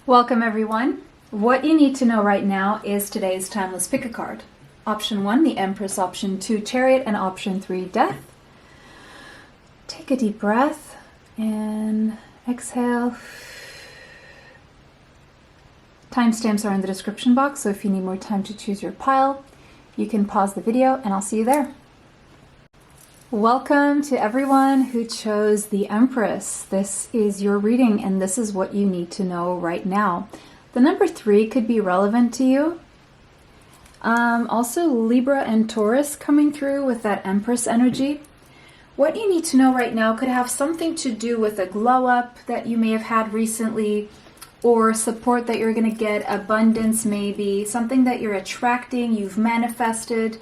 Welcome everyone. What you need to know right now is today's timeless pick a card. Option 1, the Empress. Option 2, Chariot. And option 3, Death. Take a deep breath and exhale. Timestamps are in the description box, so if you need more time to choose your pile, you can pause the video and I'll see you there. Welcome to everyone who chose the Empress. This is your reading and this is what you need to know right now. The number 3 could be relevant to you. Also Libra and Taurus coming through with that Empress energy. What you need to know right now could have something to do with a glow up that you may have had recently, or support that you're going to get, abundance maybe, something that you're attracting, you've manifested.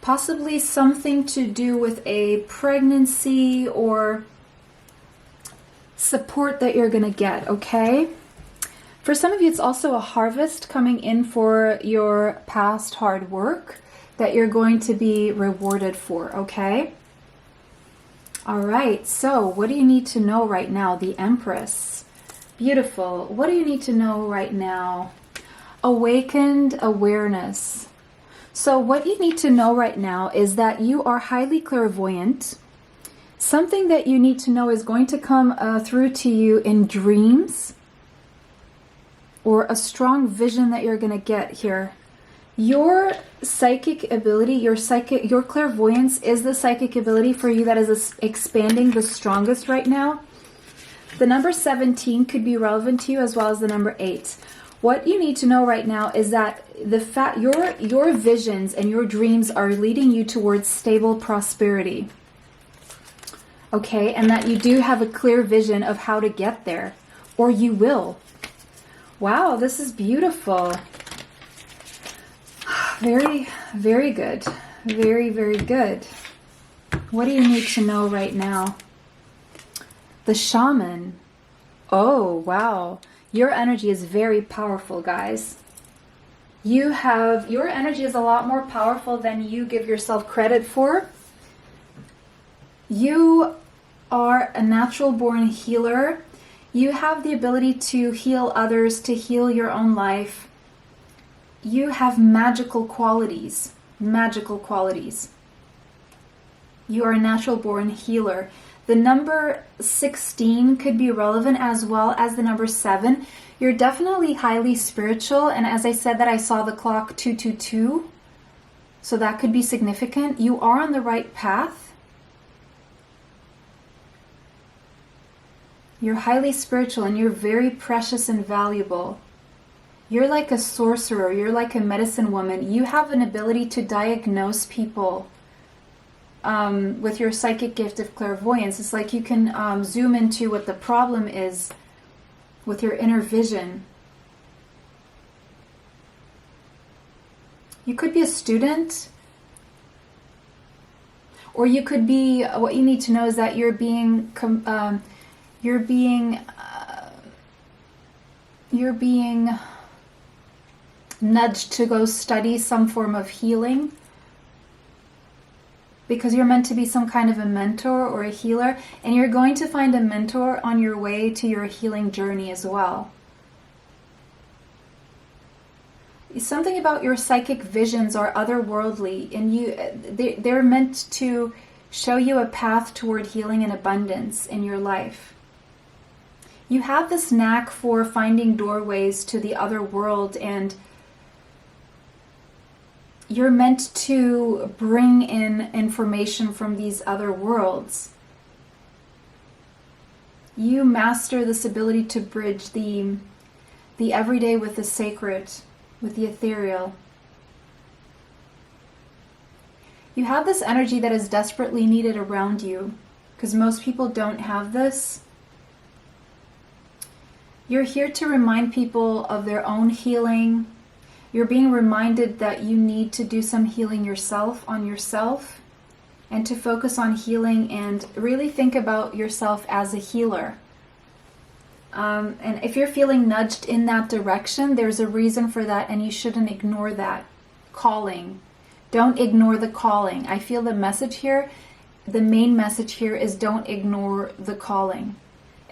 Possibly something to do with a pregnancy or support that you're going to get, okay? For some of you, it's also a harvest coming in for your past hard work that you're going to be rewarded for, okay? All right, so what do you need to know right now? The Empress. Beautiful. What do you need to know right now? Awakened awareness. So what you need to know right now is that you are highly clairvoyant. Something that you need to know is going to come through to you in dreams, or a strong vision that you're going to get here. Your psychic ability, your clairvoyance is the psychic ability for you that is expanding the strongest right now. The number 17 could be relevant to you, as well as the number 8. What you need to know right now is that your visions and your dreams are leading you towards stable prosperity. Okay, and that you do have a clear vision of how to get there, or you will. Wow, this is beautiful. Very, very good. Very, very good. What do you need to know right now? The Shaman. Oh, wow. Your energy is very powerful, guys. Your energy is a lot more powerful than you give yourself credit for. You are a natural born healer. You have the ability to heal others, to heal your own life. You have magical qualities. Magical qualities. You are a natural born healer. The number 16 could be relevant, as well as the number 7. You're definitely highly spiritual, and as I said that I saw the clock 222, so that could be significant. You are on the right path. You're highly spiritual and you're very precious and valuable. You're like a sorcerer, you're like a medicine woman. You have an ability to diagnose people. With your psychic gift of clairvoyance, it's like you can zoom into what the problem is with your inner vision. You could be a student, or you could be, what you need to know is that you're being nudged to go study some form of healing, because you're meant to be some kind of a mentor or a healer, and you're going to find a mentor on your way to your healing journey as well. Something about your psychic visions are otherworldly, and they're meant to show you a path toward healing and abundance in your life. You have this knack for finding doorways to the other world, and you're meant to bring in information from these other worlds. You master this ability to bridge the everyday with the sacred, with the ethereal. You have this energy that is desperately needed around you, because most people don't have this. You're here to remind people of their own healing. You're being reminded that you need to do some healing yourself, on yourself, and to focus on healing and really think about yourself as a healer. And if you're feeling nudged in that direction, there's a reason for that, and you shouldn't ignore that calling. Don't ignore the calling. I feel the message here, the main message here is don't ignore the calling.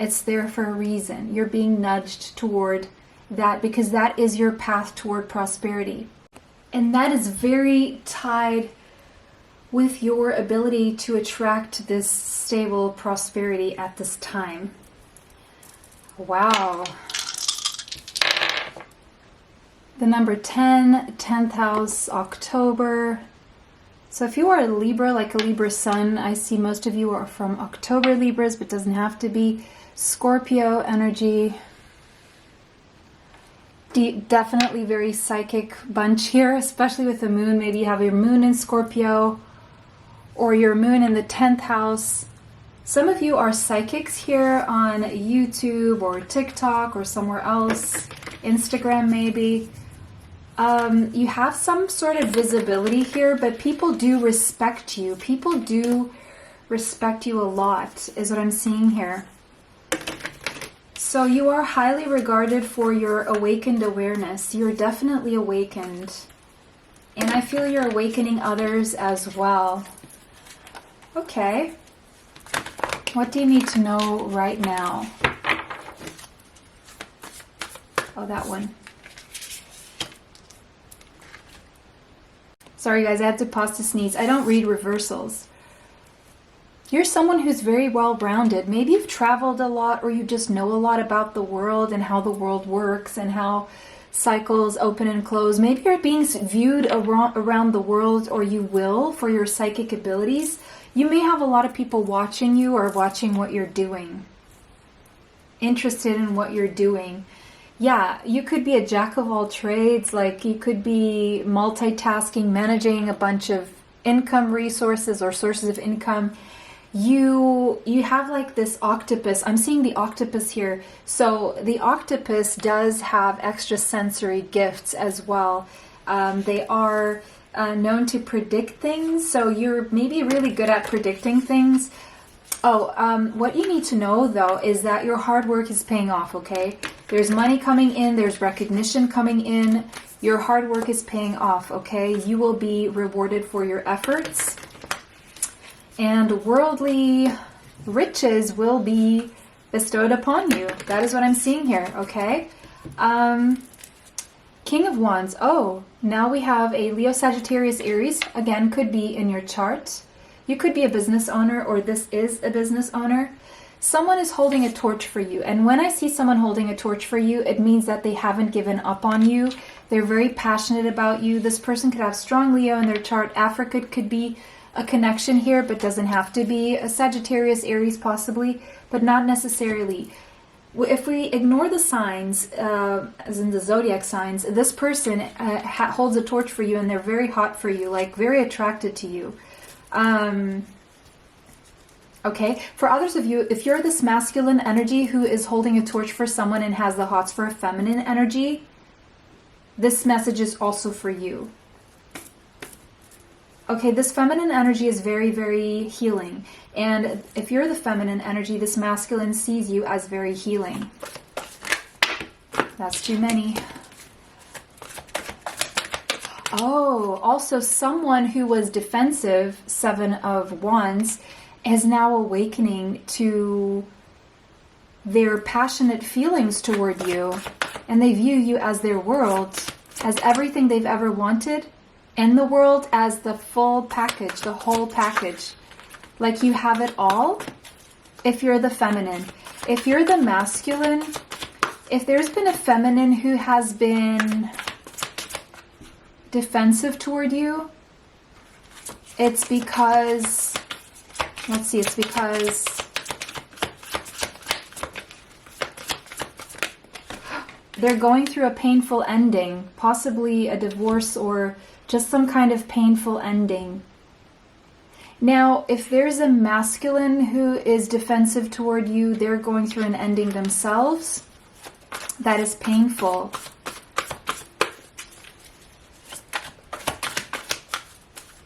It's there for a reason. You're being nudged toward that, because that is your path toward prosperity. And that is very tied with your ability to attract this stable prosperity at this time. Wow. The number 10, 10th house, October. So if you are a Libra, like a Libra sun, I see most of you are from October Libras, but doesn't have to be. Scorpio energy. Definitely very psychic bunch here, especially with the moon. Maybe you have your moon in Scorpio or your moon in the 10th house. Some of you are psychics here on YouTube or TikTok or somewhere else, Instagram maybe. You have some sort of visibility here, but people do respect you. People do respect you a lot, is what I'm seeing here. So you are highly regarded for your awakened awareness. You're definitely awakened. And I feel you're awakening others as well. Okay. What do you need to know right now? Oh, that one. Sorry guys, I had to pause to sneeze. I don't read reversals. You're someone who's very well-rounded. Maybe you've traveled a lot, or you just know a lot about the world and how the world works and how cycles open and close. Maybe you're being viewed around the world, or you will, for your psychic abilities. You may have a lot of people watching you or watching what you're doing. Interested in what you're doing. Yeah, you could be a jack of all trades. Like you could be multitasking, managing a bunch of income resources or sources of income. You have like this octopus. I'm seeing the octopus here. So the octopus does have extrasensory gifts as well. They are known to predict things. So you're maybe really good at predicting things. What you need to know though is that your hard work is paying off, okay? There's money coming in, there's recognition coming in. Your hard work is paying off, okay? You will be rewarded for your efforts. And worldly riches will be bestowed upon you. That is what I'm seeing here, okay? King of Wands. Oh, now we have a Leo, Sagittarius, Aries. Again, could be in your chart. You could be a business owner, or this is a business owner. Someone is holding a torch for you. And when I see someone holding a torch for you, it means that they haven't given up on you. They're very passionate about you. This person could have strong Leo in their chart. Africa could be a connection here, but doesn't have to be. A Sagittarius, Aries possibly, but not necessarily. If we ignore the signs, as in the zodiac signs, this person holds a torch for you, and they're very hot for you, like very attracted to you. Okay, for others of you, if you're this masculine energy who is holding a torch for someone and has the hots for a feminine energy, this message is also for you. Okay, this feminine energy is very, very healing. And if you're the feminine energy, this masculine sees you as very healing. That's too many. Oh, also someone who was defensive, Seven of Wands, is now awakening to their passionate feelings toward you. And they view you as their world, as everything they've ever wanted, and the world as the full package, the whole package. Like you have it all if you're the feminine. If you're the masculine, if there's been a feminine who has been defensive toward you, it's because, let's see, it's because they're going through a painful ending, possibly a divorce or just some kind of painful ending. Now, if there's a masculine who is defensive toward you, they're going through an ending themselves that is painful.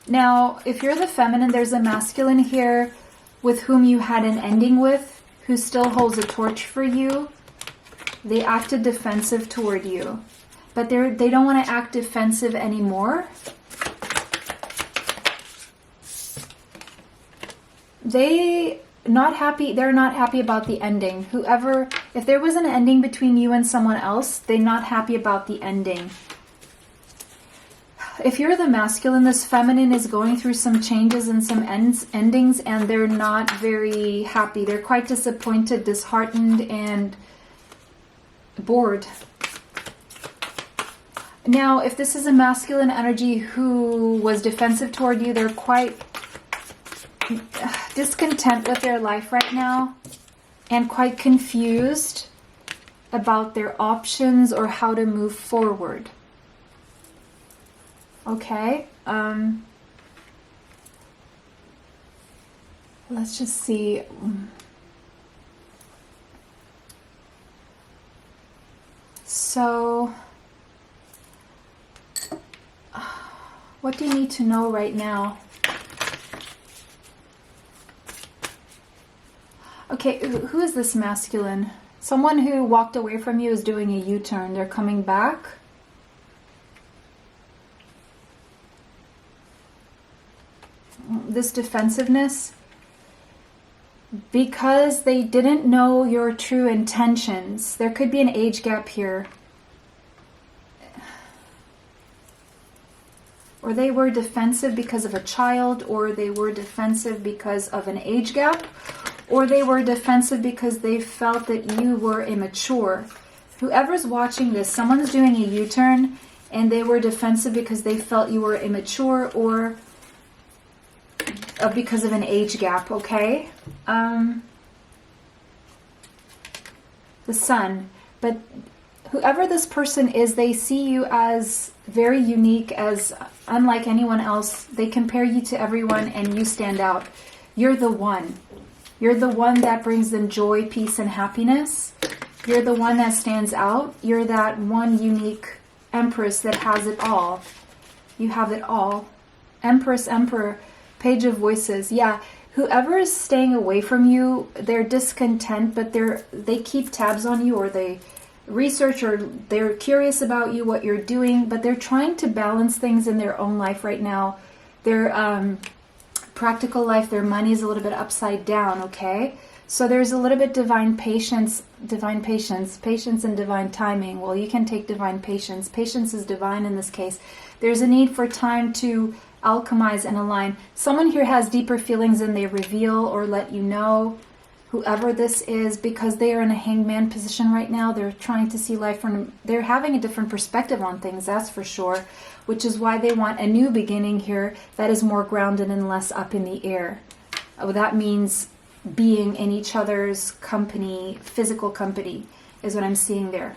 Now, if you're the feminine, there's a masculine here with whom you had an ending with, who still holds a torch for you. They acted defensive toward you, but they don't want to act defensive anymore. not happy. They're not happy about the ending. Whoever, if there was an ending between you and someone else, they're not happy about the ending. If you're the masculine, this feminine is going through some changes and some endings, and they're not very happy. They're quite disappointed, disheartened, and bored. Now, if this is a masculine energy who was defensive toward you, they're quite discontent with their life right now and quite confused about their options or how to move forward. Okay, let's just see. So, what do you need to know right now? Okay, who is this masculine? Someone who walked away from you is doing a U-turn. They're coming back. This defensiveness, because they didn't know your true intentions. There could be an age gap here. Or they were defensive because of a child, or they were defensive because of an age gap, or they were defensive because they felt that you were immature. Whoever's watching this, someone's doing a U-turn and they were defensive because they felt you were immature, or because of an age gap, okay? The Sun. But whoever this person is, they see you as very unique, as unlike anyone else. They compare you to everyone and you stand out. You're the one. You're the one that brings them joy, peace, and happiness. You're the one that stands out. You're that one unique Empress that has it all. You have it all. Empress, Emperor, Page of Voices. Yeah, whoever is staying away from you, they're discontent, but they keep tabs on you, or they research, or they're curious about you, what you're doing, but they're trying to balance things in their own life right now. Their practical life, their money is a little bit upside down, okay? So there's a little bit divine patience and divine timing. Well, you can take divine patience. Patience is divine in this case. There's a need for time to alchemize and align. Someone here has deeper feelings than they reveal or let you know. Whoever this is, because they are in a hangman position right now, they're trying to see life from, they're having a different perspective on things, that's for sure, which is why they want a new beginning here that is more grounded and less up in the air. That means being in each other's company, physical company, is what I'm seeing there.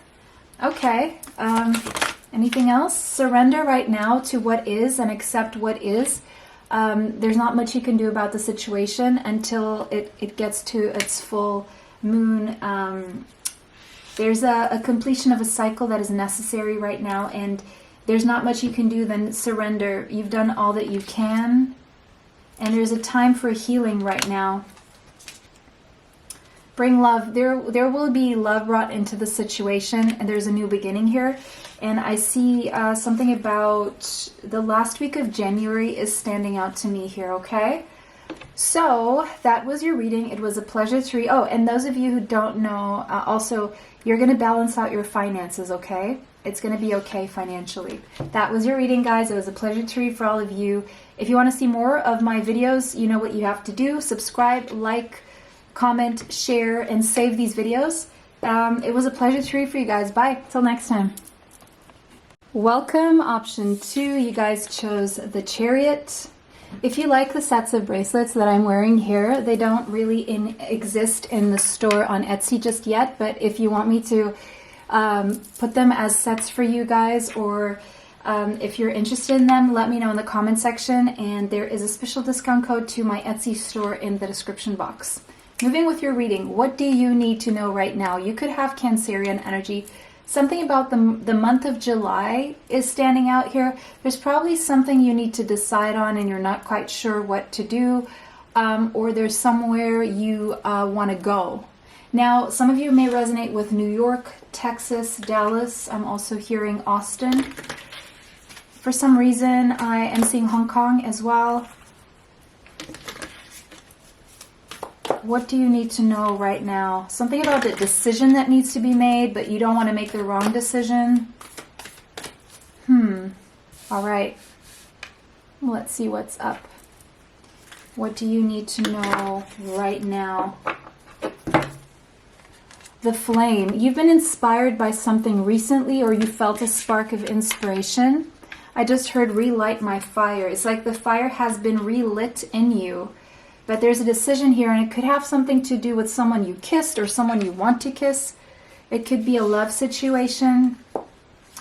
Okay, anything else? Surrender right now to what is and accept what is. There's not much you can do about the situation until it gets to its full moon. There's a completion of a cycle that is necessary right now, and there's not much you can do than surrender. You've done all that you can, and there's a time for healing right now. Bring love. There will be love brought into the situation, and there's a new beginning here. And I see something about the last week of January is standing out to me here, okay? So that was your reading. It was a pleasure to read. Oh, and those of you who don't know, also, you're going to balance out your finances, okay? It's going to be okay financially. That was your reading, guys. It was a pleasure to read for all of you. If you want to see more of my videos, you know what you have to do. Subscribe, like, comment, share, and save these videos. It was a pleasure to read for you guys. Bye. Till next time. Welcome, option 2. You guys chose the Chariot. If you like the sets of bracelets that I'm wearing here, they don't really exist in the store on Etsy just yet, but if you want me to put them as sets for you guys, or if you're interested in them, let me know in the comment section, and there is a special discount code to my Etsy store in the description box. Moving with your reading, what do you need to know right now? You could have Cancerian energy. Something about the month of July is standing out here. There's probably something you need to decide on and you're not quite sure what to do, or there's somewhere you want to go. Now, some of you may resonate with New York, Texas, Dallas. I'm also hearing Austin. For some reason, I am seeing Hong Kong as well. What do you need to know right now? Something about the decision that needs to be made, but you don't want to make the wrong decision. All right. Let's see what's up. What do you need to know right now? The flame. You've been inspired by something recently, or you felt a spark of inspiration. I just heard relight my fire. It's like the fire has been relit in you. But there's a decision here, and it could have something to do with someone you kissed or someone you want to kiss. It could be a love situation.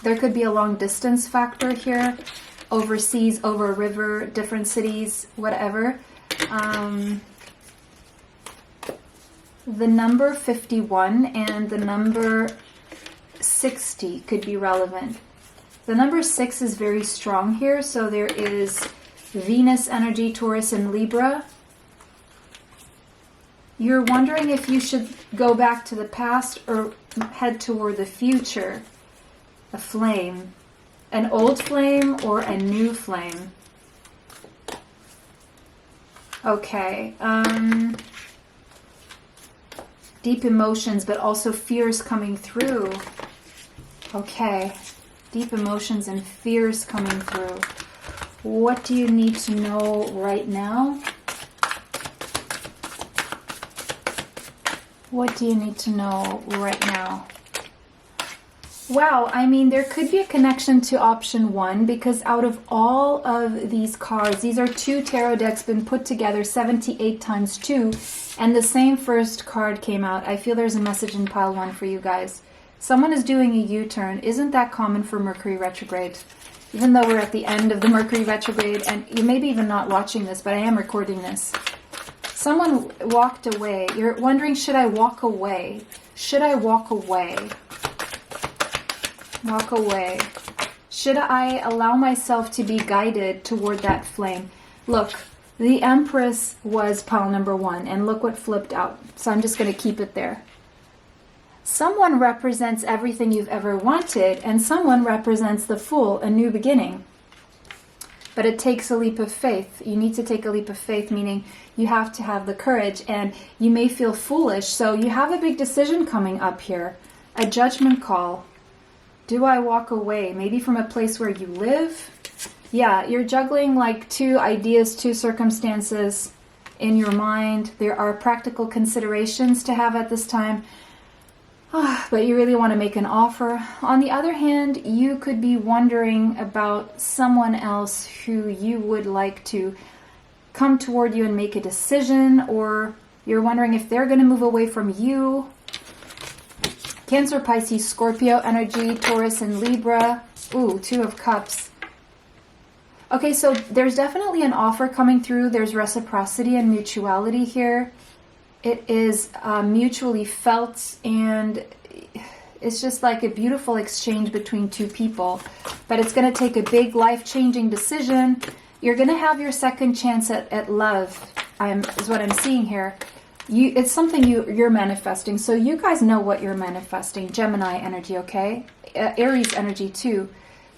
There could be a long distance factor here. Overseas, over a river, different cities, whatever. The number 51 and the number 60 could be relevant. The number 6 is very strong here. So there is Venus energy, Taurus, and Libra. You're wondering if you should go back to the past or head toward the future. A flame. An old flame or a new flame. Okay. Deep emotions, but also fears coming through. Okay. Deep emotions and fears coming through. What do you need to know right now? What do you need to know right now? Wow, I mean, there could be a connection to option 1, because out of all of these cards, these are 2 tarot decks been put together 78 times 2, and the same first card came out. I feel there's a message in pile 1 for you guys. Someone is doing a U-turn. Isn't that common for Mercury retrograde? Even though we're at the end of the Mercury retrograde, and you may be even not watching this, but I am recording this. Someone walked away. You're wondering, should I walk away? Should I walk away? Walk away. Should I allow myself to be guided toward that flame? Look, the Empress was pile number 1, and look what flipped out. So I'm just going to keep it there. Someone represents everything you've ever wanted, and someone represents the Fool, a new beginning. But it takes a leap of faith. You need to take a leap of faith, meaning you have to have the courage, and you may feel foolish. So you have a big decision coming up here. A judgment call. Do I walk away? Maybe from a place where you live? Yeah, you're juggling like 2 ideas, 2 circumstances in your mind. There are practical considerations to have at this time. But you really want to make an offer. On the other hand, you could be wondering about someone else who you would like to come toward you and make a decision, or you're wondering if they're going to move away from you. Cancer, Pisces, Scorpio energy, Taurus, and Libra. Ooh, 2 of Cups. Okay, so there's definitely an offer coming through. There's reciprocity and mutuality here. It is mutually felt, and it's just like a beautiful exchange between 2 people. But it's going to take a big life-changing decision. You're going to have your second chance at love, is what I'm seeing here. It's something you're manifesting. So you guys know what you're manifesting. Gemini energy, okay? Aries energy too.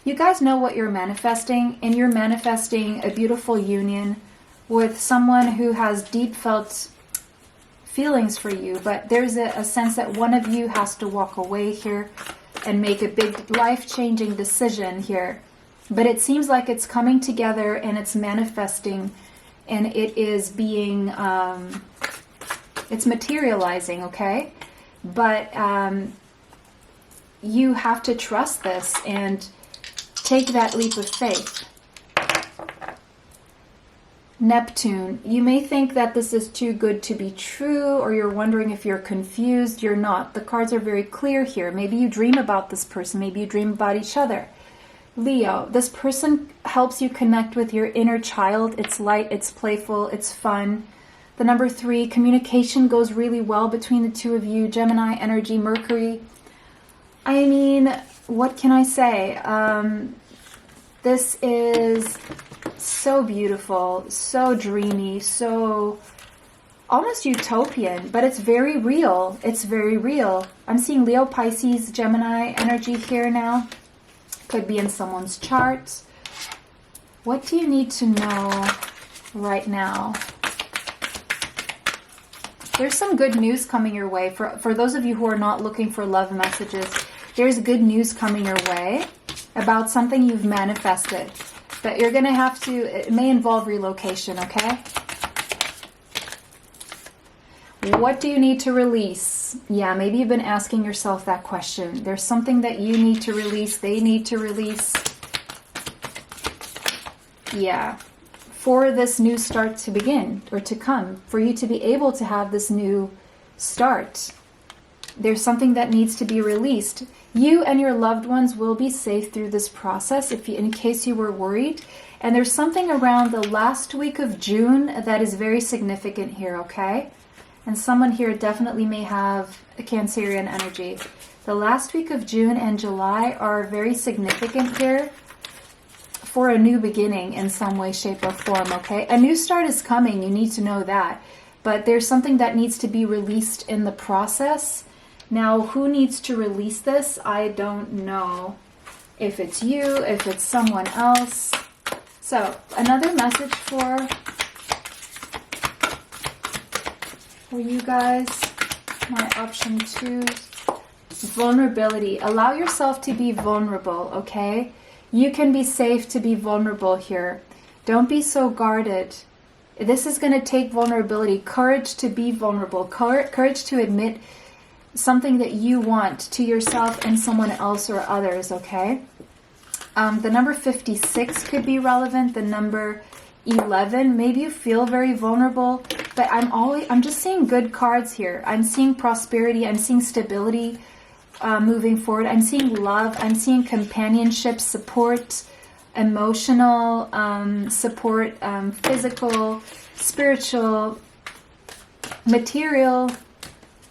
You guys know what you're manifesting, and you're manifesting a beautiful union with someone who has deep felt feelings for you, but there's a sense that one of you has to walk away here and make a big life-changing decision here. But it seems like it's coming together and it's manifesting, and it is being it's materializing, okay? But you have to trust this and take that leap of faith. Neptune, you may think that this is too good to be true, or you're wondering if you're confused. You're not. The cards are very clear here. Maybe you dream about this person. Maybe you dream about each other. Leo, this person helps you connect with your inner child. It's light, it's playful, it's fun. The number 3, communication goes really well between the 2 of you. Gemini energy, Mercury. I mean, what can I say? This is so beautiful, so dreamy, so almost utopian, but it's very real. It's very real. I'm seeing Leo, Pisces, Gemini energy here now. Could be in someone's chart. What do you need to know right now? There's some good news coming your way. For those of you who are not looking for love messages, there's good news coming your way about something you've manifested. But you're going to have to, it may involve relocation, okay? What do you need to release? Yeah, maybe you've been asking yourself that question. There's something that you need to release, they need to release. Yeah, for this new start to begin or to come, for you to be able to have this new start. There's something that needs to be released. You and your loved ones will be safe through this process in case you were worried. And there's something around the last week of June that is very significant here, okay? And someone here definitely may have a Cancerian energy. The last week of June and July are very significant here for a new beginning in some way, shape, or form, okay? A new start is coming, you need to know that. But there's something that needs to be released in the process. Now, who needs to release this? I don't know. If it's you, if it's someone else. So, another message for you guys, my option 2, vulnerability. Allow yourself to be vulnerable, okay? You can be safe to be vulnerable here. Don't be so guarded. This is going to take vulnerability, courage to be vulnerable, courage to admit something that you want to yourself and someone else or others, okay? The number 56 could be relevant, the number 11, maybe you feel very vulnerable, but I'm just seeing good cards here. I'm seeing prosperity, I'm seeing stability moving forward. I'm seeing love, I'm seeing companionship, support, emotional support, physical, spiritual, material.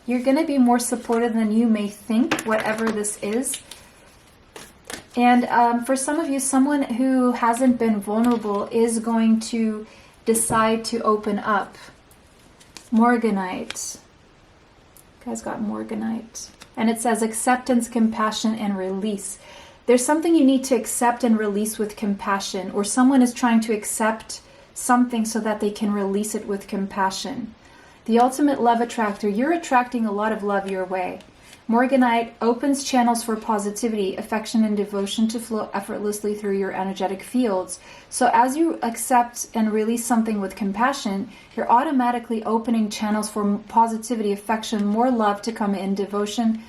You're going to be more supported than you may think, whatever this is. And for some of you, someone who hasn't been vulnerable is going to decide to open up. Morganite. You guys got Morganite. And it says acceptance, compassion, and release. There's something you need to accept and release with compassion, or someone is trying to accept something so that they can release it with compassion. The ultimate love attractor, you're attracting a lot of love your way. Morganite opens channels for positivity, affection, and devotion to flow effortlessly through your energetic fields. So as you accept and release something with compassion, you're automatically opening channels for positivity, affection, more love to come in, devotion,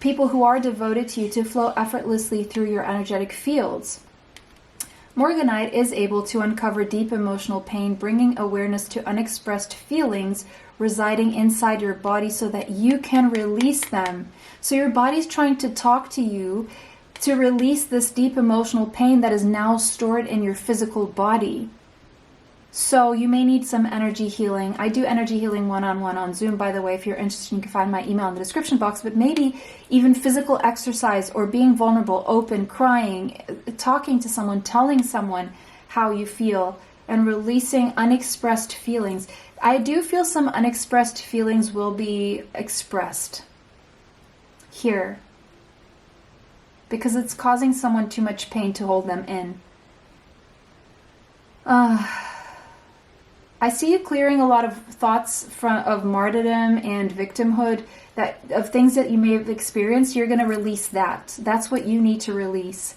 people who are devoted to you to flow effortlessly through your energetic fields. Morganite is able to uncover deep emotional pain, bringing awareness to unexpressed feelings residing inside your body so that you can release them. So your body's trying to talk to you to release this deep emotional pain that is now stored in your physical body. So you may need some energy healing. I do energy healing one-on-one on Zoom, by the way. If you're interested, you can find my email in the description box. But maybe even physical exercise or being vulnerable, open, crying, talking to someone, telling someone how you feel, and releasing unexpressed feelings. I do feel some unexpressed feelings will be expressed here because it's causing someone too much pain to hold them in. I see you clearing a lot of thoughts of martyrdom and victimhood, of things that you may have experienced. You're going to release that. That's what you need to release.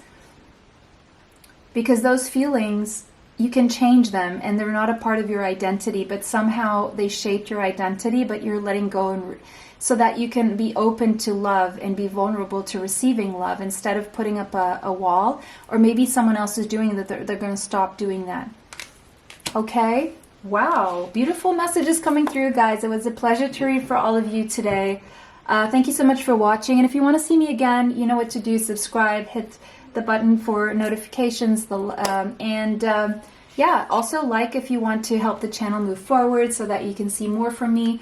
Because those feelings, you can change them and they're not a part of your identity, but somehow they shaped your identity, but you're letting go so that you can be open to love and be vulnerable to receiving love instead of putting up a wall, or maybe someone else is doing that. They're going to stop doing that. Okay? Wow, beautiful messages coming through, guys. It was a pleasure to read for all of you today. Thank you so much for watching. And if you want to see me again, you know what to do. Subscribe, hit the button for notifications, yeah, also like if you want to help the channel move forward so that you can see more from me.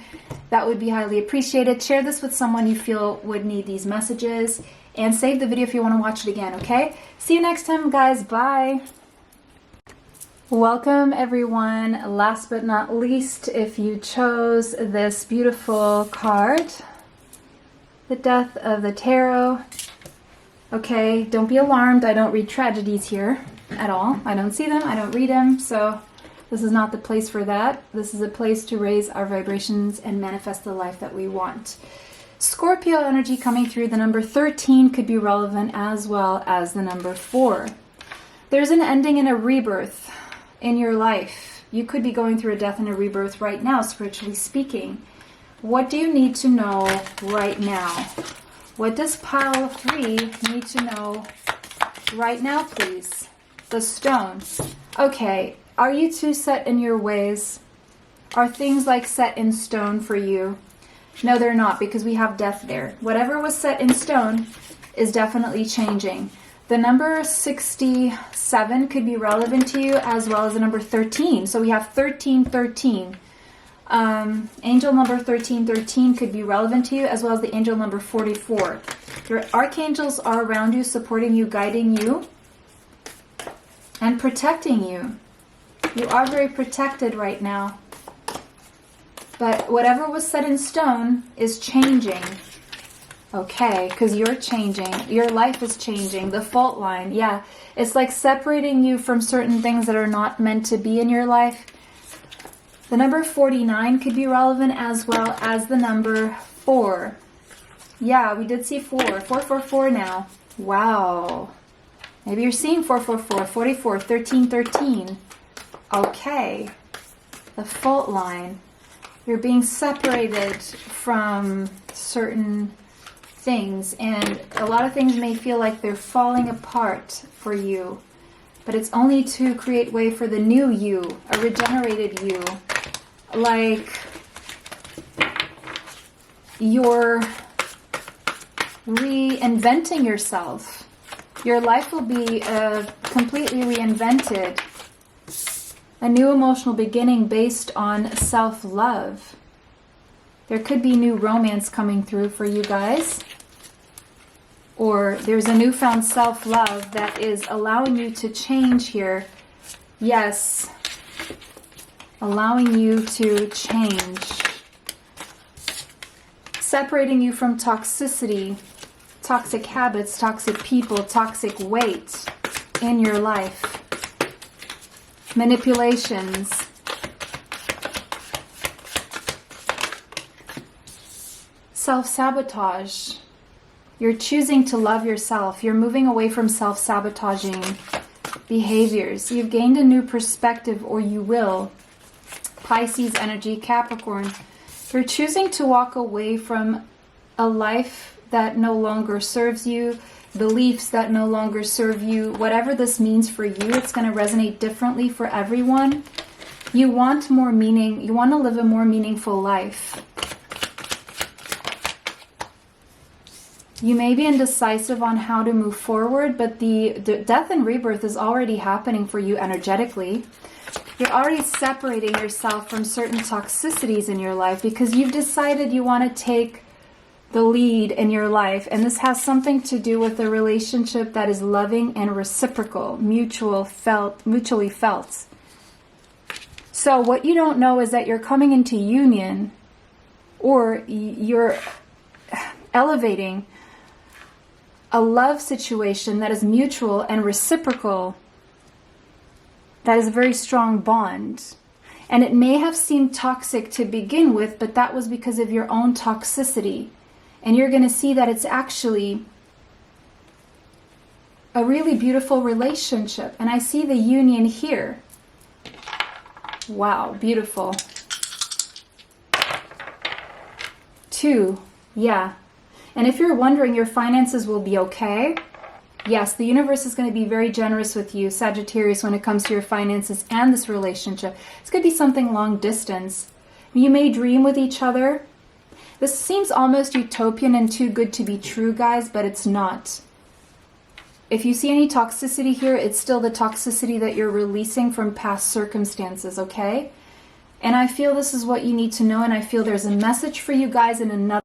That would be highly appreciated. Share this with someone you feel would need these messages, and save the video if you want to watch it again, okay? See you next time, guys. Bye. Welcome, everyone. Last but not least, if you chose this beautiful card, the Death of the Tarot. Okay, don't be alarmed. I don't read tragedies here at all. I don't see them. I don't read them. So This is not the place for that. This is a place to raise our vibrations and manifest the life that we want. Scorpio energy coming through. The number 13 could be relevant, as well as the number 4. There's an ending and a rebirth in your life. You could be going through a death and a rebirth right now, spiritually speaking. What do you need to know right now? What does pile 3 need to know right now, please? The stones. Okay, are you too set in your ways? Are things like set in stone for you? No, they're not, because we have death there. Whatever was set in stone is definitely changing. The number 67 could be relevant to you, as well as the number 13. So we have 1313. Angel number 1313 could be relevant to you, as well as the angel number 44. Your archangels are around you, supporting you, guiding you, and protecting you. You are very protected right now. But whatever was set in stone is changing. Okay, because you're changing. Your life is changing. The fault line, yeah. It's like separating you from certain things that are not meant to be in your life. The number 49 could be relevant, as well as the number 4. Yeah, we did see 4. 444 now. Wow. Maybe you're seeing 444, 44, 1313. Okay. The fault line. You're being separated from certain things, and a lot of things may feel like they're falling apart for you, but it's only to create way for the new you, a regenerated you. Like you're reinventing yourself. Your life will be completely reinvented. A new emotional beginning based on self-love. There could be new romance coming through for you guys. Or there's a newfound self-love that is allowing you to change here. Yes. Allowing you to change. Separating you from toxicity, toxic habits, toxic people, toxic weight in your life. Manipulations. Self-sabotage. You're choosing to love yourself. You're moving away from self-sabotaging behaviors. You've gained a new perspective, or you will. Pisces energy, Capricorn. You're choosing to walk away from a life that no longer serves you, beliefs that no longer serve you. Whatever this means for you, it's going to resonate differently for everyone. You want more meaning. You want to live a more meaningful life. You may be indecisive on how to move forward, but the death and rebirth is already happening for you energetically. You're already separating yourself from certain toxicities in your life because you've decided you want to take the lead in your life. And this has something to do with a relationship that is loving and reciprocal, mutually felt. So what you don't know is that you're coming into union, or you're elevating a love situation that is mutual and reciprocal, that is a very strong bond. And it may have seemed toxic to begin with, but that was because of your own toxicity. And you're going to see that it's actually a really beautiful relationship. And I see the union here. Wow, beautiful. 2, yeah. And if you're wondering, your finances will be okay. Yes, the universe is going to be very generous with you, Sagittarius, when it comes to your finances and this relationship. It's going to be something long distance. You may dream with each other. This seems almost utopian and too good to be true, guys, but it's not. If you see any toxicity here, it's still the toxicity that you're releasing from past circumstances, okay? And I feel this is what you need to know, and I feel there's a message for you guys in another